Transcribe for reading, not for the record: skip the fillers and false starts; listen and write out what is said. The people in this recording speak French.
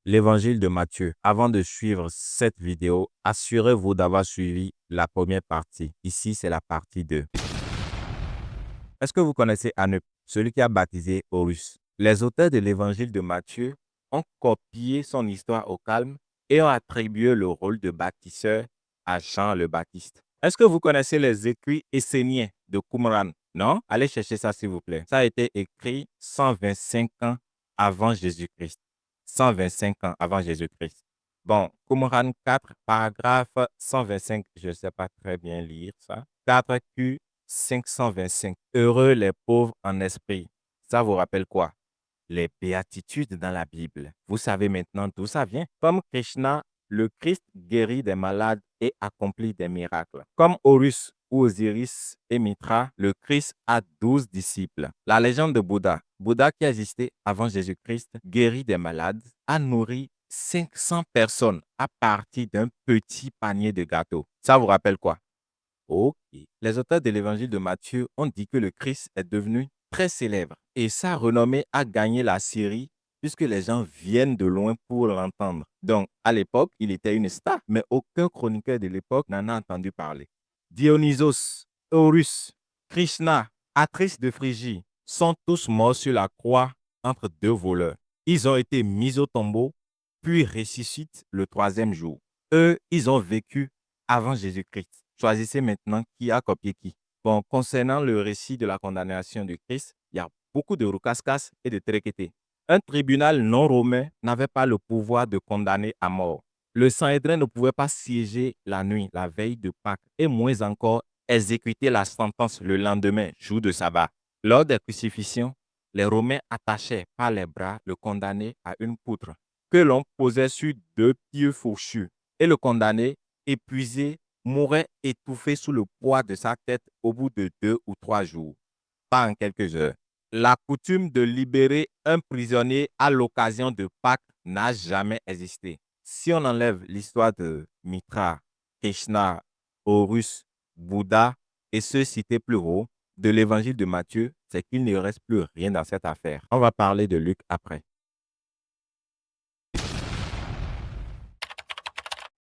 l'évangile de Matthieu. Avant de suivre cette vidéo, assurez-vous d'avoir suivi la première partie. Ici, c'est la partie 2. Est-ce que vous connaissez Anup, celui qui a baptisé Horus? Les auteurs de l'évangile de Matthieu ont copié son histoire au calme et ont attribué le rôle de bâtisseur à Jean le Baptiste. Est-ce que vous connaissez les écrits esséniens de Qumran? Non? Allez chercher ça s'il vous plaît. Ça a été écrit 125 ans avant Jésus-Christ. 125 ans avant Jésus-Christ. Bon, Qumran 4, paragraphe 125, je ne sais pas très bien lire ça. 4Q 525. Heureux les pauvres en esprit. Ça vous rappelle quoi? Les béatitudes dans la Bible. Vous savez maintenant d'où ça vient. Comme Krishna, le Christ guérit des malades et accomplit des miracles. Comme Horus ou Osiris et Mitra, le Christ a 12 disciples. La légende de Bouddha. Bouddha qui a existé avant Jésus-Christ, guérit des malades, a nourri 500 personnes à partir d'un petit panier de gâteaux. Ça vous rappelle quoi? Ok. Les auteurs de l'évangile de Matthieu ont dit que le Christ est devenu très célèbre et sa renommée a gagné la Syrie puisque les gens viennent de loin pour l'entendre. Donc, à l'époque, il était une star, mais aucun chroniqueur de l'époque n'en a entendu parler. Dionysos, Horus, Krishna, Atrice de Phrygie sont tous morts sur la croix entre deux voleurs. Ils ont été mis au tombeau, puis ressuscitent le troisième jour. Eux, ils ont vécu avant Jésus-Christ. Choisissez maintenant qui a copié qui. Bon, concernant le récit de la condamnation de Christ, il y a beaucoup de roucascas et de tréquetés. Un tribunal non romain n'avait pas le pouvoir de condamner à mort. Le Sanhédrin ne pouvait pas siéger la nuit, la veille de Pâques, et moins encore exécuter la sentence le lendemain, jour de sabbat. Lors des crucifixions, les Romains attachaient par les bras le condamné à une poutre que l'on posait sur deux pieux fourchus. Et le condamné, épuisé, mourait étouffé sous le poids de sa tête au bout de 2 ou 3 jours, pas en quelques heures. La coutume de libérer un prisonnier à l'occasion de Pâques n'a jamais existé. Si on enlève l'histoire de Mitra, Krishna, Horus, Bouddha et ceux cités plus haut de l'évangile de Matthieu, c'est qu'il ne reste plus rien dans cette affaire. On va parler de Luc après.